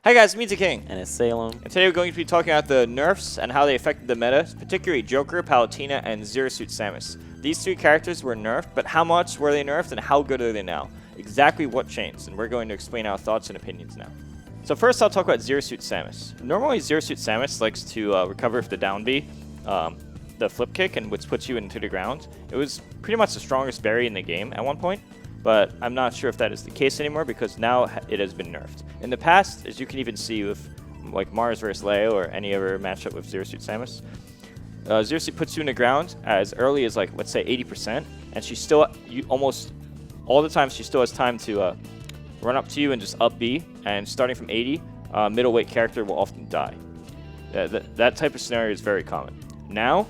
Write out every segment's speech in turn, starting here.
Hi guys, Mew2King and Salem. and today we're going to be talking about the nerfs and how they affected the meta, particularly Joker, Palutena, and Suit Samus. These three characters were nerfed, but how much were they nerfed and how good are they now? Exactly what changed, and we're going to explain our thoughts and opinions now. So first I'll talk about Suit Samus. Normally Suit Samus likes to recover if the down B, the flip kick, and which puts you into the ground. It was pretty much the strongest berry in the game at one point, but I'm not sure if that is the case anymore because now it has been nerfed. In the past, as you can even see with like Mars vs. Leo or any other matchup with Suit Samus, Suit puts you in the ground as early as, like, let's say 80%, and she still, almost all the time she still has time to run up to you and just up B, and starting from 80, middleweight character will often die. That type of scenario is very common. Now,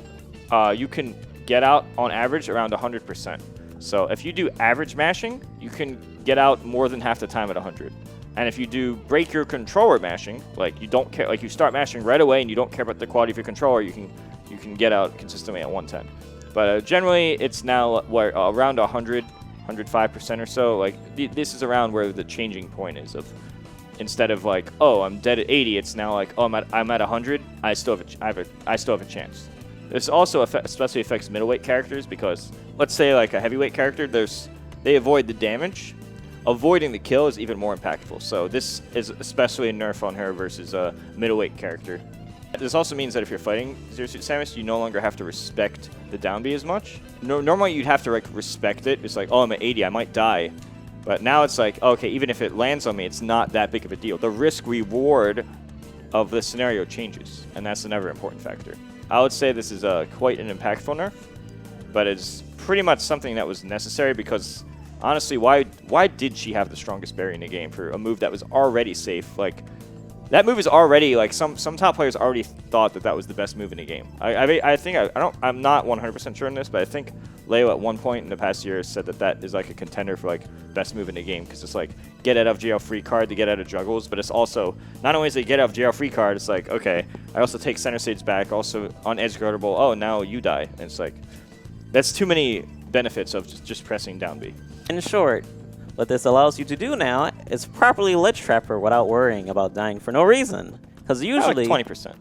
you can get out on average around 100%. So if you do average mashing, you can get out more than half the time at 100. And if you do break your controller mashing, like you don't care, like you start mashing right away and you don't care about the quality of your controller, you can get out consistently at 110. But generally, it's now around 100, 105% or so. Like this is around where the changing point is of, instead of like, oh, I'm dead at 80, it's now like, oh, I'm at 100, I still have a chance. This also especially affects middleweight characters because, let's say like a heavyweight character, they avoid the damage. Avoiding the kill is even more impactful. So this is especially a nerf on her versus a middleweight character. This also means that if you're fighting Suit Samus, you no longer have to respect the down B as much. Normally you'd have to like respect it. It's like, oh, I'm at 80, I might die. But now it's like, okay, even if it lands on me, it's not that big of a deal. The risk-reward of the scenario changes, and that's another important factor. I would say this is quite an impactful nerf, but it's pretty much something that was necessary because, honestly, why did she have the strongest berry in the game for a move that was already safe? Like, that move is already, like, some top players already thought that was the best move in the game. I think, I'm not 100% sure on this, but I think Leo at one point in the past year said that is like a contender for like best move in the game because it's like get out of jail free card to get out of juggles, but it's also, not only is it get out of jail free card, it's like, okay, I also take center stage back, also on edge guardable, oh, now you die. And it's like, that's too many benefits of just pressing down B. In short, what this allows you to do now is properly ledge trap her without worrying about dying for no reason. Because usually, like 20%.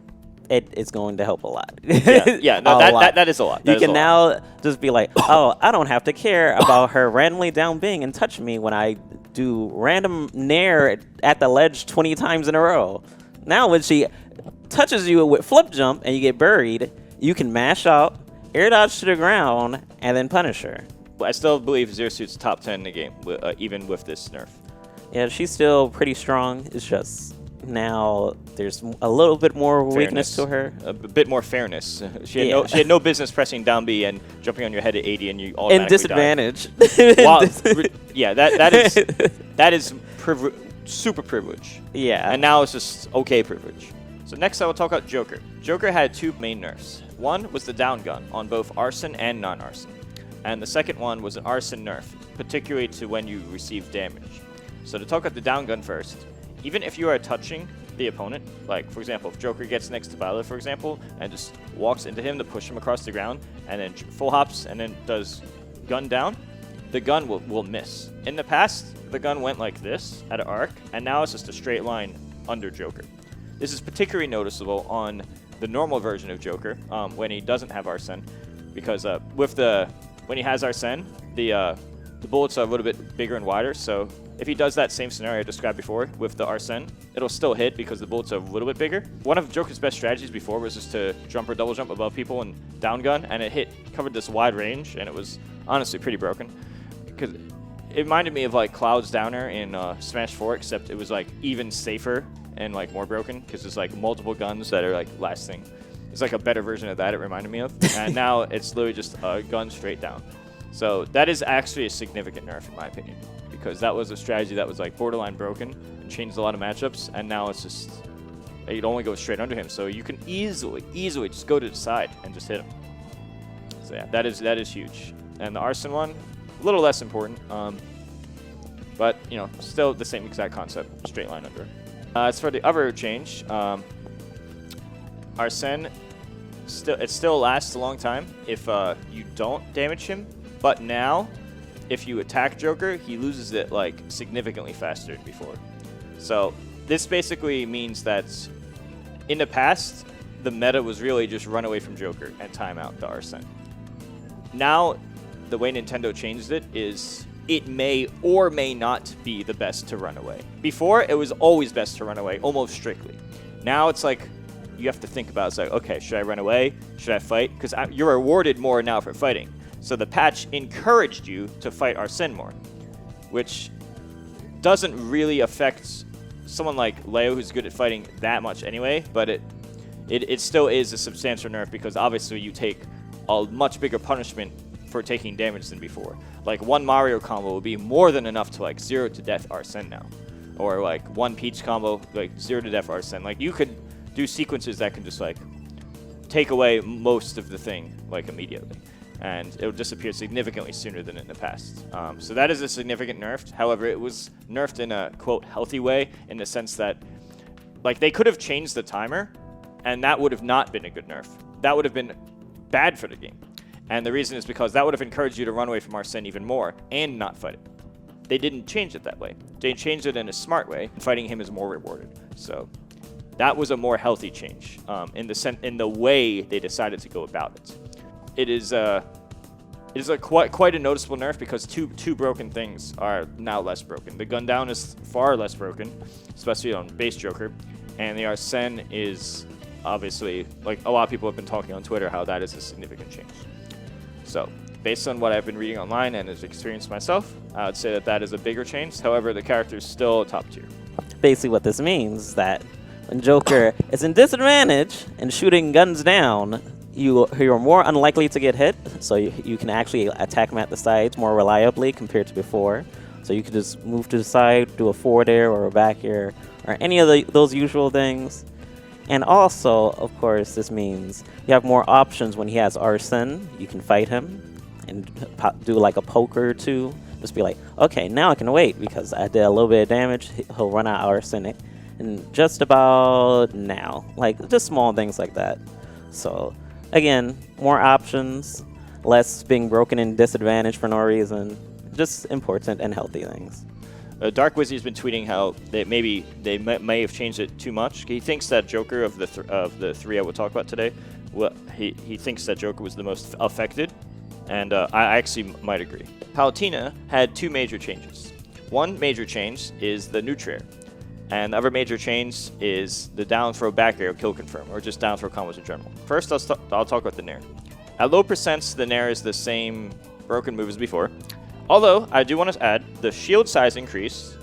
It's going to help a lot. Yeah, no, that is a lot. You can now just be like, oh, I don't have to care about her randomly down being and touch me when I do random nair at the ledge 20 times in a row. Now when she touches you with flip jump and you get buried, you can mash out, air dodge to the ground, and then punish her. I still believe Suit's top 10 in the game, even with this nerf. Yeah, she's still pretty strong. It's just now there's a little bit more weakness to her. A bit more fairness. She had no business pressing down B and jumping on your head at 80 and you automatically and disadvantage. Yeah, that is super privilege. Yeah. And now it's just okay privilege. So next I will talk about Joker. Joker had two main nerfs. One was the down gun on both arson and non-arson. And the second one was an arson nerf, particularly to when you receive damage. So to talk about the down gun first, even if you are touching the opponent, like for example, if Joker gets next to Palu, for example, and just walks into him to push him across the ground, and then full hops and then does gun down, the gun will miss. In the past, the gun went like this at an arc, and now it's just a straight line under Joker. This is particularly noticeable on the normal version of Joker when he doesn't have Arsene, because when he has Arsene, the bullets are a little bit bigger and wider, so if he does that same scenario I described before with the Arsene, it'll still hit because the bullets are a little bit bigger. One of Joker's best strategies before was just to jump or double jump above people and down gun, and it covered this wide range, and it was honestly pretty broken. Because it reminded me of like Cloud's Downer in Smash 4, except it was like even safer and like more broken because there's like multiple guns that are like lasting. It's like a better version of that it reminded me of. And now it's literally just a gun straight down. So that is actually a significant nerf in my opinion, because that was a strategy that was like borderline broken and changed a lot of matchups, and now it's just, it only goes straight under him. So you can easily just go to the side and just hit him. So yeah, that is huge. And the arson one, a little less important, but you know, still the same exact concept, straight line under. As for the other change, Arsene, it still lasts a long time if you don't damage him, but now if you attack Joker, he loses it like significantly faster than before. So this basically means that in the past, the meta was really just run away from Joker and time out the Arsene. Now, the way Nintendo changed it is it may or may not be the best to run away. Before, it was always best to run away, almost strictly. Now it's like, you have to think about it. It's like, okay, should I run away? Should I fight? Because you're rewarded more now for fighting. So the patch encouraged you to fight Arsene more, which doesn't really affect someone like Leo, who's good at fighting, that much anyway, but it still is a substantial nerf because obviously you take a much bigger punishment for taking damage than before. Like one Mario combo will be more than enough to like 0 to death Arsene now. Or like one Peach combo, like 0 to death Arsene. Like you could do sequences that can just like take away most of the thing like immediately. And it will disappear significantly sooner than in the past. So that is a significant nerf. However, it was nerfed in a, quote, healthy way, in the sense that like they could have changed the timer, and that would have not been a good nerf. That would have been bad for the game. And the reason is because that would have encouraged you to run away from Arsene even more and not fight it. They didn't change it that way. They changed it in a smart way, and fighting him is more rewarded. So that was a more healthy change in the way they decided to go about it. It is quite a noticeable nerf because two broken things are now less broken. The gun down is far less broken, especially on base Joker, and the Arsene is obviously, like a lot of people have been talking on Twitter, how that is a significant change. So based on what I've been reading online and has experienced myself, I would say that that is a bigger change. However, the character is still top tier. Basically what this means is that when Joker is in disadvantage and shooting guns down, you're more unlikely to get hit, so you can actually attack him at the sides more reliably compared to before. So you can just move to the side, do a forward air or a back air, or any of those usual things. And also, of course, this means you have more options when he has Arsene. You can fight him and do like a poker or two. Just be like, okay, now I can wait because I did a little bit of damage. He'll run out of Arsene and just about now. Like, just small things like that. So again, more options, less being broken in disadvantage for no reason. Just important and healthy things. Dark Wizzy has been tweeting how they may have changed it too much. He thinks that Joker of the three I will talk about today, well, he thinks that Joker was the most affected, and I actually might agree. Palutena had two major changes. One major change is the Neutrair, and the other major change is the down throw back air kill confirm, or just down throw combos in general. First, I'll talk about the Nair. At low percents, the Nair is the same broken move as before. Although, I do want to add, the shield size increase,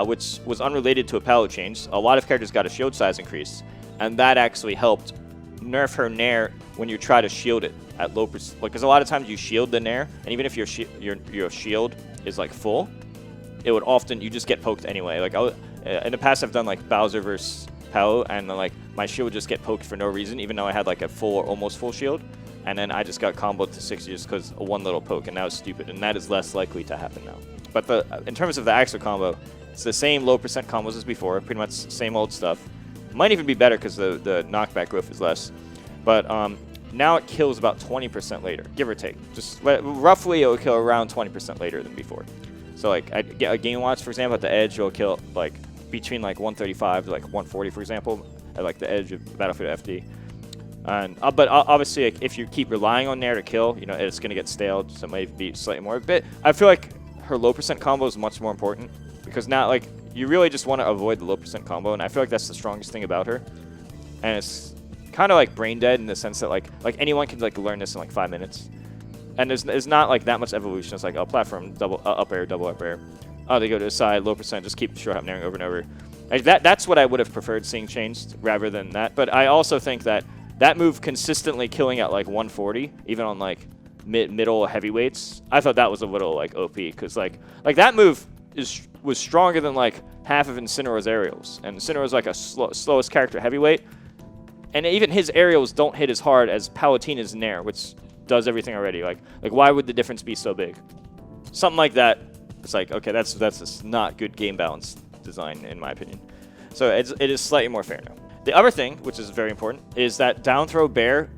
which was unrelated to a Palu change. A lot of characters got a shield size increase, and that actually helped nerf her Nair when you try to shield it at low percent. Because a lot of times you shield the Nair, and even if your shield is like full, it would often, you just get poked anyway. Like in the past, I've done like Bowser versus Palu, and like my shield would just get poked for no reason, even though I had like a full or almost full shield. And then I just got comboed to 60 just because of one little poke, and that was stupid, and that is less likely to happen now. But in terms of the Axel combo, it's the same low percent combos as before, pretty much same old stuff. Might even be better because the knockback growth is less. But now it kills about 20% later, give or take. Just roughly, it will kill around 20% later than before. So like a Game Watch, for example, at the edge, it'll kill like between like 135 to like 140, for example, at like the edge of Battlefield FD. And but obviously, like, if you keep relying on Nair to kill, you know, it's going to get stale, so it might be slightly more. But I feel like her low percent combo is much more important because now, like, you really just want to avoid the low percent combo, and I feel like that's the strongest thing about her. And it's kind of like brain dead in the sense that like anyone can like learn this in like 5 minutes, and there's not like that much evolution. It's like a platform, double up air, double up air. Oh, they go to the side, low percent, just keep short hop nairing over and over. Like, that's what I would have preferred seeing changed rather than that. But I also think that that move consistently killing at like 140, even on like middle heavyweights, I thought that was a little like OP because like that move was stronger than like half of Incineroar's aerials, and Incineroar's like a slowest character heavyweight, and even his aerials don't hit as hard as Palutena's Nair, which does everything already. Like why would the difference be so big? Something like that. It's like, okay, that's just not good game balance design in my opinion. So it is slightly more fair now. The other thing, which is very important, is that down throw bear,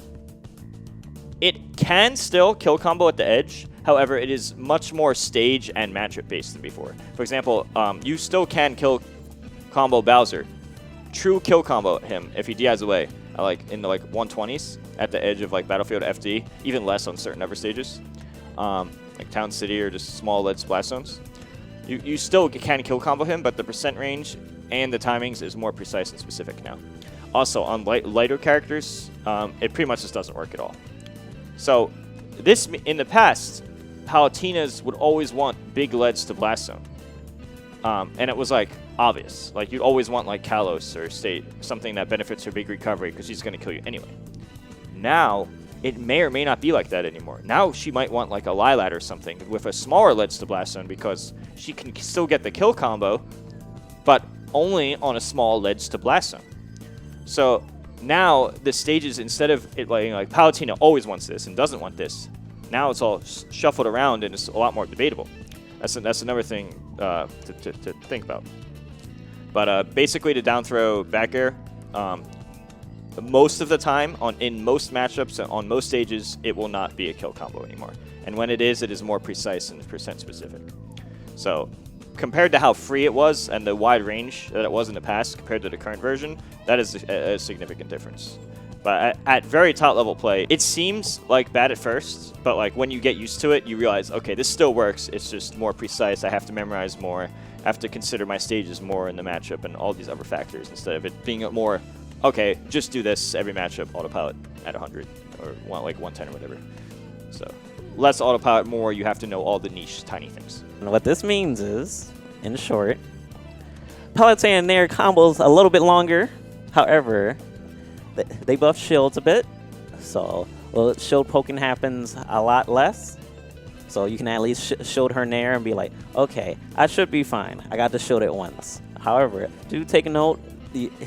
it can still kill combo at the edge. However, it is much more stage and matchup based than before. For example, you still can kill combo Bowser true kill combo him if he DIs away, like in the like 120s at the edge of like Battlefield FD, even less on certain other stages, like Town City or just small lead splash zones. You still can kill combo him, but the percent range and the timings is more precise and specific now. Also, on lighter characters, it pretty much just doesn't work at all. So, this in the past, Palutenas would always want big leads to blast zone, and it was like obvious. Like you'd always want like Kalos or State, something that benefits her big recovery because she's going to kill you anyway. Now, it may or may not be like that anymore. Now she might want like a Lilat or something with a smaller leads to blast zone because she can still get the kill combo, but only on a small leads to blast zone. So now the stages, instead of it like Palutena always wants this and doesn't want this, now it's all shuffled around and it's a lot more debatable. That's another thing to think about. But basically to down throw back air, most of the time in most matchups on most stages, it will not be a kill combo anymore. And when it is more precise and percent specific. So compared to how free it was and the wide range that it was in the past compared to the current version, that is a significant difference. But at very top level play, it seems like bad at first, but like when you get used to it, you realize, okay, this still works. It's just more precise. I have to memorize more. I have to consider my stages more in the matchup and all these other factors instead of it being more, okay, just do this every matchup, autopilot at 100 or like 110 or whatever. So less autopilot, more you have to know all the niche tiny things. And what this means is, in short, Palutena and Nair combos a little bit longer. However, they buff shields a bit, so shield poking happens a lot less. So you can at least shield her Nair and be like, okay, I should be fine. I got to shield it once. However, do take a note,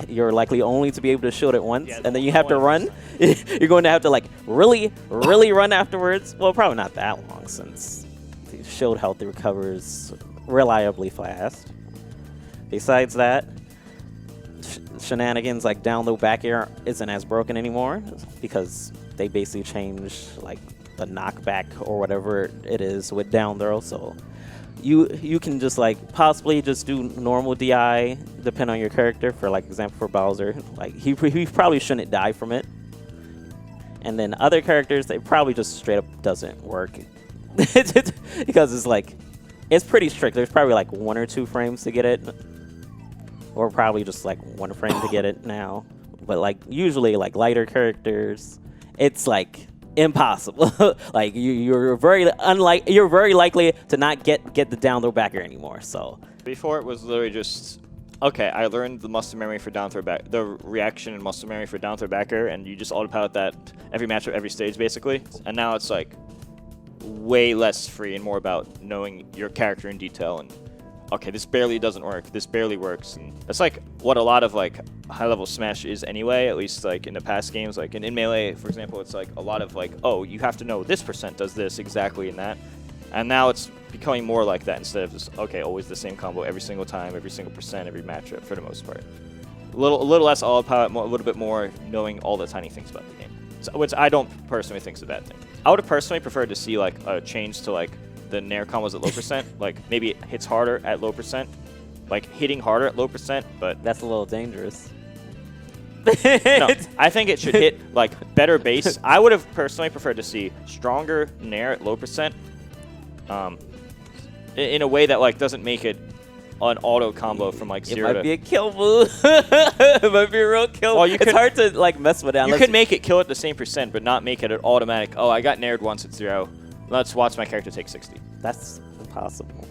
you're likely only to be able to shield it once, and then you have to run. You're going to have to like really run afterwards. Well, probably not that long since the shield health recovers reliably fast. Besides that, shenanigans like down low back air isn't as broken anymore because they basically changed like the knockback or whatever it is with down throw. So you can just like possibly just do normal DI depending on your character. For like example, for Bowser, like he probably shouldn't die from it. And then other characters, they probably just straight up doesn't work because it's like it's pretty strict. There's probably like 1 or 2 frames to get it, or probably just like 1 frame to get it now. But like usually like lighter characters, it's like impossible. Like you're very likely to not get the down throw backer anymore. So before it was literally just, okay, I learned the muscle memory for down throw back, the reaction and muscle memory for down throw backer, and you just autopilot that every matchup, every stage basically. And now it's like way less free and more about knowing your character in detail and, okay, this barely doesn't work, this barely works. And that's like what a lot of like high level Smash is anyway, at least like in the past games. Like in Melee, for example, it's like a lot of like, oh, you have to know this percent does this exactly and that. And now it's becoming more like that instead of just, okay, always the same combo every single time, every single percent, every matchup for the most part. A little less autopilot, a little bit more knowing all the tiny things about the game. So, which I don't personally think is a bad thing. I would have personally preferred to see like a change to like the Nair combos at low percent, like maybe it hits harder at low percent, like hitting harder at low percent, but that's a little dangerous. No, I think it should hit like better base. I would have personally preferred to see stronger Nair at low percent, in a way that like doesn't make it an auto combo from like 0 to... It might be a kill move. It might be a real kill. Well, it's hard to like mess with that. You could make it kill at the same percent, but not make it an automatic, oh, I got Naired once at 0. Let's watch my character take 60. That's impossible.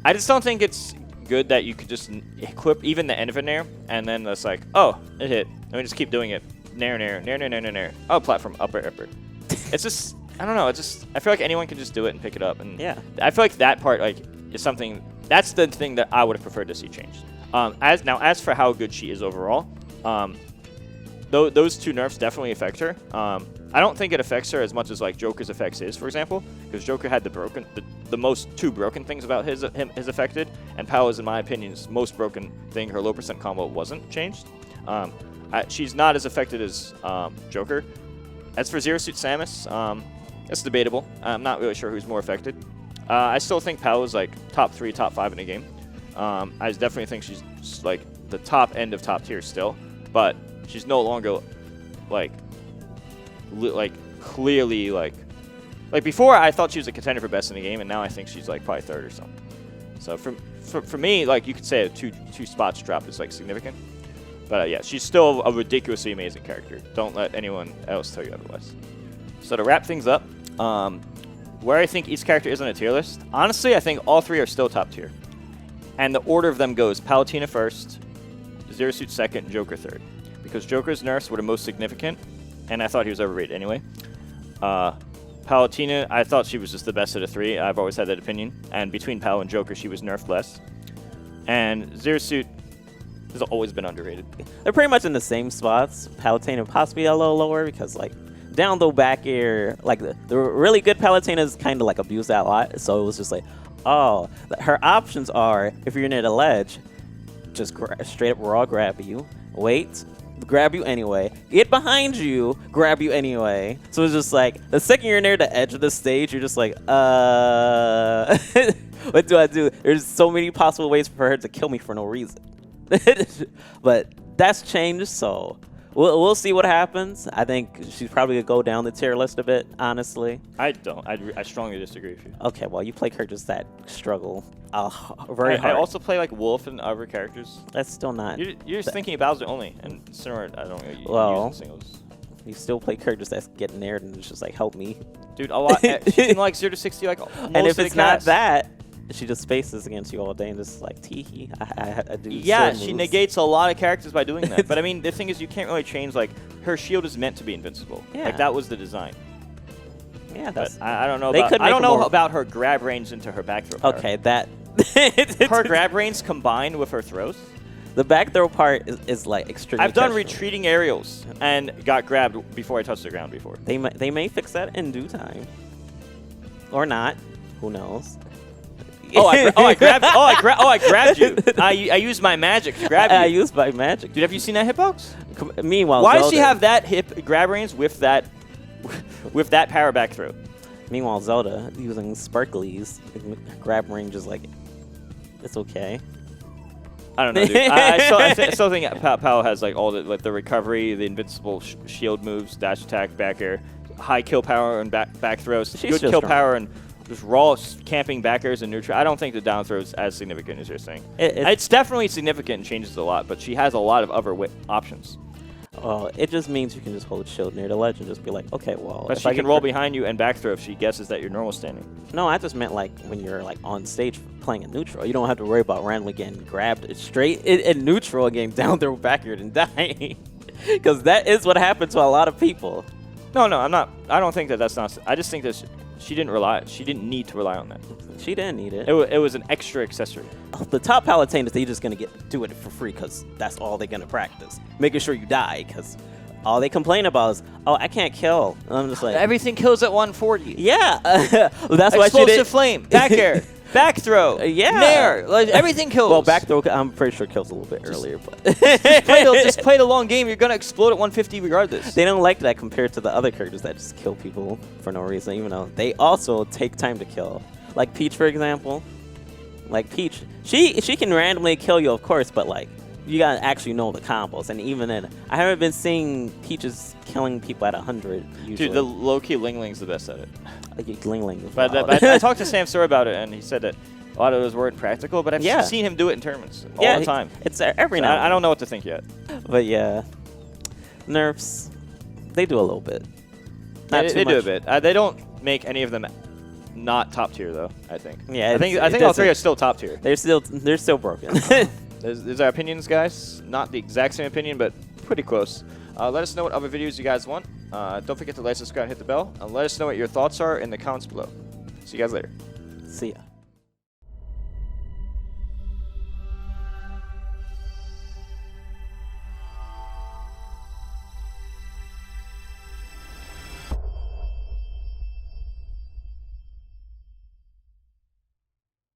I just don't think it's good that you could just equip even the end of a Nair, and then it's like, oh, it hit. Let me just keep doing it. Nair, Nair, Nair, Nair, Nair, Nair, Nair. Oh, platform, upper, upper. It's just, I don't know, it's just, I feel like anyone can just do it and pick it up. And yeah. I feel like that part like is something, that's the thing that I would have preferred to see changed. As for how good she is overall, those 2 nerfs definitely affect her. I don't think it affects her as much as like Joker's effects is, for example, because Joker had the most 2 broken things about his affected, and Palu's, in my opinion, most broken thing, her low percent combo wasn't changed. She's not as affected as Joker. As for Suit Samus, it's debatable. I'm not really sure who's more affected. I still think Palu's like top 3, top 5 in the game. I definitely think she's just like the top end of top tier still, but she's no longer like clearly like before I thought she was a contender for best in the game, and now I think she's like probably third or something. So for me, like you could say a two spots drop is like significant, but yeah, she's still a ridiculously amazing character. Don't let anyone else tell you otherwise. So to wrap things up, where I think each character is on a tier list, honestly, I think all three are still top tier, and the order of them goes: Palutena first, Zero Suit second, Joker third, because Joker's nerfs were the most significant, and I thought he was overrated anyway. Palutena, I thought she was just the best of the three. I've always had that opinion. And between Pal and Joker, she was nerfed less. And Zero Suit has always been underrated. They're pretty much in the same spots. Palutena possibly a little lower because, like, down low back air, like, the really good Palutena is kind of, like, abused that a lot. So it was just like, oh, her options are, if you're near the ledge, just straight up raw grab you, wait, grab you anyway, get behind you, grab you anyway. So it's just like, the second you're near the edge of the stage, you're just like, what do I do? There's so many possible ways for her to kill me for no reason. But that's changed, so we'll see what happens. I think she's probably going to go down the tier list a bit, honestly. I don't. I strongly disagree with you. Okay, well, you play characters that struggle very hard. I also play like Wolf and other characters. That's still not... You're just thinking Bowser only, and Sinnoh, I don't know, well, use singles. You still play characters that's getting there, and it's just like, help me. Dude, a lot. She can like 0 to 60 like most and if of it's the not cast. that, she just spaces against you all day and just like, tee-hee, I do Yeah, sword she moves. negates a lot of characters by doing that. But I mean, the thing is, you can't really change, like, her shield is meant to be invincible. Yeah. Like, that was the design. Yeah, that's... But I don't know They about, could I make don't a know more- about her grab range into her back throw power. Okay, that... Her grab range combined with her throws. The back throw part is like extremely I've done questionable. retreating aerials and got grabbed before I touched the ground before. They may fix that in due time. Or not. Who knows? I grabbed you. I used my magic to grab you. I used my magic. Dude, have you seen that hitbox? Meanwhile, Why Zelda, does she have that hip grab range with that power back throw? Meanwhile, Zelda using sparklies, grab range is like, it's okay. I don't know, dude. I still think Pal has like all the recovery, the invincible shield moves, dash attack, back air, high kill power and back throws, She's good still kill strong. power and just raw camping back airs and neutral. I don't think the down throw is as significant as you're saying. It's definitely significant and changes a lot, but she has a lot of other options. It just means you can just hold shield near the ledge and just be like, okay, well. But if she I can get roll behind you and back throw if she guesses that you're normal standing. No, I just meant like when you're like on stage playing in neutral, you don't have to worry about randomly getting grabbed straight in neutral and getting down throw backward and dying. Because that is what happened to a lot of people. No, I'm not. I don't think that's not. I just think that she didn't need to rely on that. She didn't need it. It was an extra accessory. The top Palutanas, they're just going to do it for free because that's all they're going to practice. Making sure you die because all they complain about is, oh, I can't kill. And I'm just like... Everything kills at 140. Yeah. That's why she Explosive did... flame, back air, back throw, Yeah. nair, like, everything kills. Well, back throw, I'm pretty sure kills a little bit earlier, but... just play the long game. You're going to explode at 150 regardless. They don't like that compared to the other characters that just kill people for no reason, even though they also take time to kill. Like Peach, for example. Like Peach, she can randomly kill you, of course, but like, you gotta actually know the combos. And even then, I haven't been seeing Peaches killing people at 100 usually. Dude, the low-key Ling Ling's the best at it. Ling Ling. But I talked to Sam Sir about it, and he said that a lot of those weren't practical, but I've seen him do it in tournaments all the time. It's every So now and then. I don't know what to think yet. But yeah, nerfs, they do a little bit. Not too They do a much. bit. They don't make any of them not top tier, though, I think. Yeah, I think all three are still top tier. They're still broken. There's our opinions, guys. Not the exact same opinion, but pretty close. Let us know what other videos you guys want. Don't forget to like, subscribe, and hit the bell. And let us know what your thoughts are in the comments below. See you guys later. See ya.